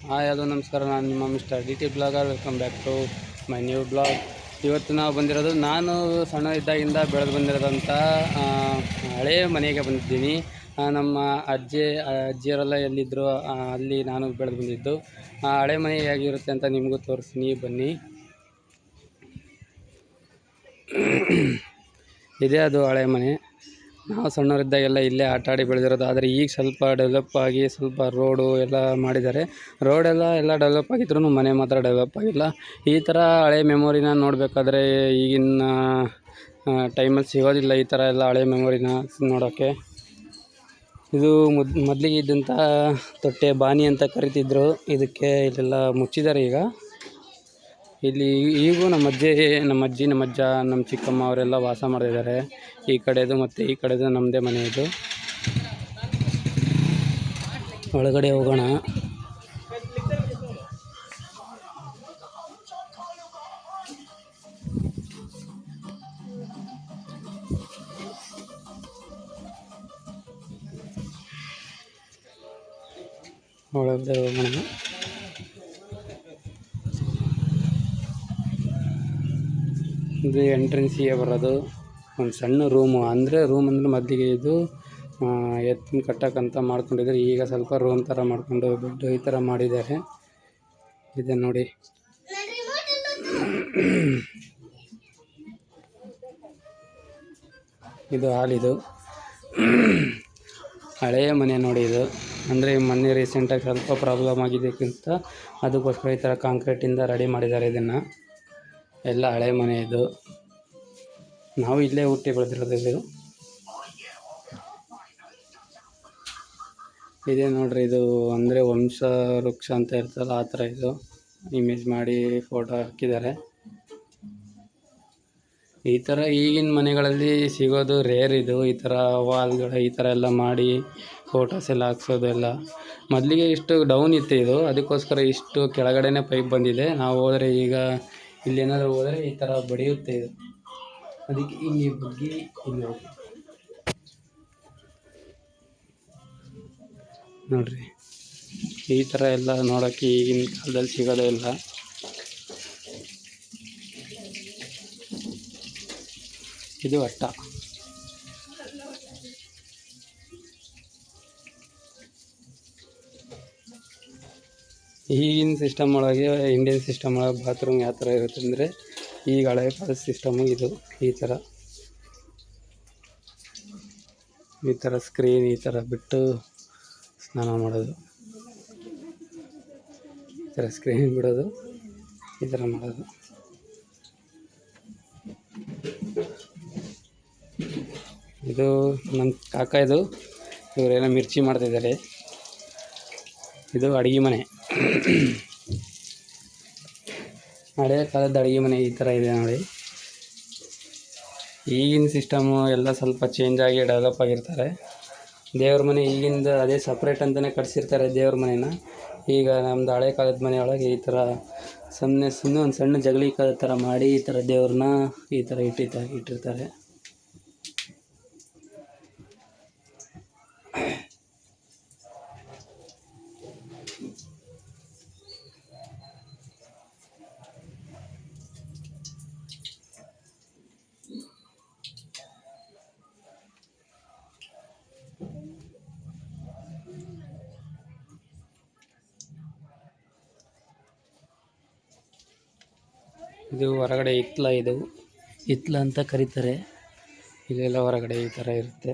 Hi hello ನಮಸ್ಕಾರ, ನಾನು ನಿಮ್ಮ mister D T blogger. Welcome back to my new blog. ಇವತ್ತು ನಾವು ಬಂದಿರೋದು, ನಾನು ಸಣ್ಣ ಇದ್ದಾಗಿಂದ ಬೆಳೆದು ಬಂದಿರೋದಂಥ ಹಳೆಯ ಮನೆಗೆ ಬಂದಿದ್ದೀನಿ. ನಮ್ಮ ಅಜ್ಜಿಯರೆಲ್ಲ ಎಲ್ಲಿದ್ದರು ಅಲ್ಲಿ ನಾನು ಬೆಳೆದು ಬಂದಿದ್ದು. ಹಳೆ ಮನೆ ಹೇಗಿರುತ್ತೆ ಅಂತ ನಿಮಗೂ ತೋರಿಸ್ತೀನಿ, ಬನ್ನಿ. ಇದೇ ಅದು ಹಳೆ ಮನೆ. ನಾವು ಸಣ್ಣವರಿದ್ದಾಗೆಲ್ಲ ಇಲ್ಲೇ ಆಟ ಆಡಿ ಬೆಳೆದಿರೋದು. ಆದರೆ ಈಗ ಸ್ವಲ್ಪ ಡೆವಲಪ್ ಆಗಿ ಸ್ವಲ್ಪ ರೋಡು ಎಲ್ಲ ಮಾಡಿದ್ದಾರೆ. ರೋಡೆಲ್ಲ ಡೆವಲಪ್ ಆಗಿದ್ರೂ ಮನೆ ಮಾತ್ರ ಡೆವಲಪ್ ಆಗಿಲ್ಲ. ಈ ಥರ ಹಳೆ ಮೆಮೊರಿನ ನೋಡಬೇಕಾದ್ರೆ ಈಗಿನ ಟೈಮಲ್ಲಿ ಸಿಗೋದಿಲ್ಲ. ಈ ಥರ ಎಲ್ಲ ಹಳೆ ಮೆಮೊರಿನ ನೋಡೋಕ್ಕೆ. ಇದು ಮೊದಲಿಗೆ ಇದ್ದಂಥ ತೊಟ್ಟೆ ಬಾನಿ ಅಂತ ಕರಿತಿದ್ರು. ಇದಕ್ಕೆ ಇಲ್ಲೆಲ್ಲ ಮುಚ್ಚಿದ್ದಾರೆ ಈಗ. ಇಲ್ಲಿ ಈಗೂ ನಮ್ಮ ಅಜ್ಜಿ ನಮ್ಮ ಅಜ್ಜ ನಮ್ಮ ಚಿಕ್ಕಮ್ಮ ಅವರೆಲ್ಲ ವಾಸ ಮಾಡ್ತಿದ್ದಾರೆ. ಈ ಕಡೆದು ಮತ್ತು ಈ ಕಡೆದು ನಮ್ಮದೇ ಮನೆ ಇದು. ಒಳಗಡೆ ಹೋಗೋಣ. ಇದು ಎಂಟ್ರೆನ್ಸಿಗೆ ಬರೋದು. ಒಂದು ಸಣ್ಣ ರೂಮು, ರೂಮ್ ಅಂದರೆ ಮೊದಲಿಗೆ ಇದು ಎತ್ತಿನ ಕಟ್ಟಕ್ಕಂತ ಮಾಡ್ಕೊಂಡಿದ್ದಾರೆ. ಈಗ ಸ್ವಲ್ಪ ರೂಮ್ ಥರ ಮಾಡ್ಕೊಂಡು ಬೆಡ್ ಈ ಥರ ಮಾಡಿದ್ದಾರೆ. ಇದೆ ನೋಡಿ. ಇದು ಹಾಲಿದು ಹಳೆಯ ಮನೆ ನೋಡಿ. ಇದು ಅಂದರೆ ಮೊನ್ನೆ ರೀಸೆಂಟಾಗಿ ಸ್ವಲ್ಪ ಪ್ರಾಬ್ಲಮ್ ಆಗಿದ್ದಕ್ಕಿಂತ ಅದಕ್ಕೋಸ್ಕರ ಈ ಥರ ಕಾಂಕ್ರೀಟಿಂದ ರೆಡಿ ಮಾಡಿದ್ದಾರೆ. ಇದನ್ನು ಎಲ್ಲ ಹಳೆ ಮನೆ ಇದು. ನಾವು ಇಲ್ಲೇ ಹುಟ್ಟಿ ಬೆಳೆದಿರೋದು. ಇದು ಇದೇ ನೋಡ್ರಿ. ಇದು ಅಂದರೆ ವಂಶ ವೃಕ್ಷ ಅಂತ ಇರ್ತಲ್ಲ, ಆ ಥರ ಇದು ಇಮೇಜ್ ಮಾಡಿ ಫೋಟೋ ಹಾಕಿದ್ದಾರೆ. ಈ ಥರ ಈಗಿನ ಮನೆಗಳಲ್ಲಿ ಸಿಗೋದು ರೇರ್. ಇದು ಈ ಥರ ವಾಲ್ಗಳು ಈ ಥರ ಎಲ್ಲ ಮಾಡಿ ಫೋಟೋಸ್ ಎಲ್ಲ ಹಾಕ್ಸೋದು ಎಲ್ಲ. ಮೊದಲಿಗೆ ಇಷ್ಟು ಡೌನ್ ಇತ್ತು ಇದು, ಅದಕ್ಕೋಸ್ಕರ ಇಷ್ಟು ಕೆಳಗಡೆನೇ ಪೈಪ್ ಬಂದಿದೆ. ನಾವು ಹೋದರೆ ಈಗ ಇಲ್ಲೇನಾದರೂ ಹೋದರೆ ಈ ಥರ ಬಡಿಯುತ್ತೆ ಇದು. ಅದಕ್ಕೆ ಹಿಂಗೆ ಬಗ್ಗಿ ಇಲ್ಲಿ ಹೋಗಿ ನೋಡ್ರಿ. ಈ ಥರ ಎಲ್ಲ ನೋಡೋಕ್ಕೆ ಈಗಿನ ಕಾಲದಲ್ಲಿ ಸಿಗೋದೇ ಇಲ್ಲ. ಇದು ಅಟ್ಟ. ಈಗಿನ ಸಿಸ್ಟಮ್ ಒಳಗೆ, ಇಂಡಿಯನ್ ಸಿಸ್ಟಮ್ ಒಳಗೆ ಬಾತ್ರೂಮ್ ಯಾವ ಥರ ಇರುತ್ತೆ ಅಂದರೆ, ಈಗ ಹಳೆ ಕಾಲದ ಸಿಸ್ಟಮು ಇದು. ಈ ಥರ ಸ್ಕ್ರೀನ್ ಈ ಥರ ಬಿಟ್ಟು ಸ್ನಾನ ಮಾಡೋದು, ಈ ಥರ ಸ್ಕ್ರೀನ್ ಬಿಡೋದು, ಈ ಥರ ಮಾಡೋದು. ಇದು ನಮ್ಮ ಕಾಕ. ಇದು ಇವರೇನೋ ಮಿರ್ಚಿ ಮಾಡ್ತಿದ್ದಾರೆ. ಇದು ಅಡುಗೆ ಮನೆ, ಹಳೆಯ ಕಾಲದ ಅಡುಗೆ ಮನೆ ಈ ಥರ ಇದೆ ನೋಡಿ. ಈಗಿನ ಸಿಸ್ಟಮು ಎಲ್ಲ ಸ್ವಲ್ಪ ಚೇಂಜ್ ಆಗಿ ಡೆವಲಪ್ ಆಗಿರ್ತಾರೆ. ದೇವ್ರ ಮನೆ ಈಗಿಂದ ಅದೇ ಸಪ್ರೇಟ್ ಅಂತಲೇ ಕಟ್ಸಿರ್ತಾರೆ ದೇವ್ರ ಮನೇನ. ಈಗ ನಮ್ಮದು ಹಳೆ ಕಾಲದ ಮನೆಯೊಳಗೆ ಈ ಥರ ಸುಮ್ಮನೆ ಒಂದು ಸಣ್ಣ ಜಗಲಿ ಕಾಲದ ಥರ ಮಾಡಿ ಈ ಥರ ದೇವ್ರನ್ನ ಈ ಥರ ಇಟ್ಟಿರ್ತಾರೆ. ಇದು ಹೊರಗಡೆ ಹಿತ್ಲ ಅಂತ ಕರೀತಾರೆ. ಇಲ್ಲೆಲ್ಲ ಹೊರಗಡೆ ಈ ಥರ ಇರುತ್ತೆ.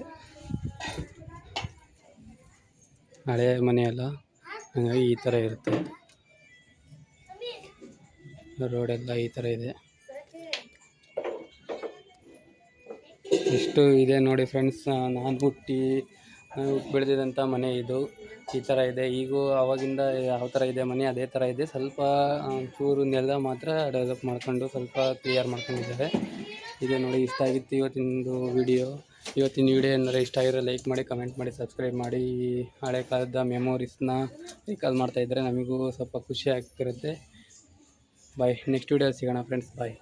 ಹಳೆ ಮನೆಯಲ್ಲ, ಹಾಗಾಗಿ ಈ ಥರ ಇರುತ್ತೆ. ರೋಡೆಲ್ಲ ಈ ಥರ ಇದೆ. ಇಷ್ಟು ಇದೆ ನೋಡಿ ಫ್ರೆಂಡ್ಸ್. ನಾನು ಹುಟ್ಟಿ ಬೆಳೆದಿದ್ದಂಥ ಮನೆ ಇದು. ಈ ಥರ ಇದೆ. ಈಗೂ ಆವಾಗಿಂದ ಯಾವ ಥರ ಇದೆ ಮನೆ ಅದೇ ಥರ ಇದೆ. ಸ್ವಲ್ಪ ಚೂರು ನೆಲ ಮಾತ್ರ ಡೆವಲಪ್ ಮಾಡ್ಕೊಂಡು ಸ್ವಲ್ಪ ಕ್ಲಿಯರ್ ಮಾಡ್ಕೊಂಡಿದ್ದಾರೆ. ಇದೆ ನೋಡಿ. ಇಷ್ಟ ಆಗಿತ್ತು ಇವತ್ತಿನ ವಿಡಿಯೋ ಏನಾದರೂ ಇಷ್ಟ ಆಗಿರೋ ಲೈಕ್ ಮಾಡಿ, ಕಮೆಂಟ್ ಮಾಡಿ, ಸಬ್ಸ್ಕ್ರೈಬ್ ಮಾಡಿ. ಹಳೆ ಕಾಲದ ಮೆಮೊರೀಸ್ನ ರೀಕಾಲ್ ಮಾಡ್ತಾಯಿದ್ರೆ ನಮಗೂ ಸ್ವಲ್ಪ ಖುಷಿ ಆಗ್ತಿರುತ್ತೆ. ಬಾಯ್. ನೆಕ್ಸ್ಟ್ ವಿಡಿಯೋ ಸಿಗೋಣ ಫ್ರೆಂಡ್ಸ್. ಬಾಯ್.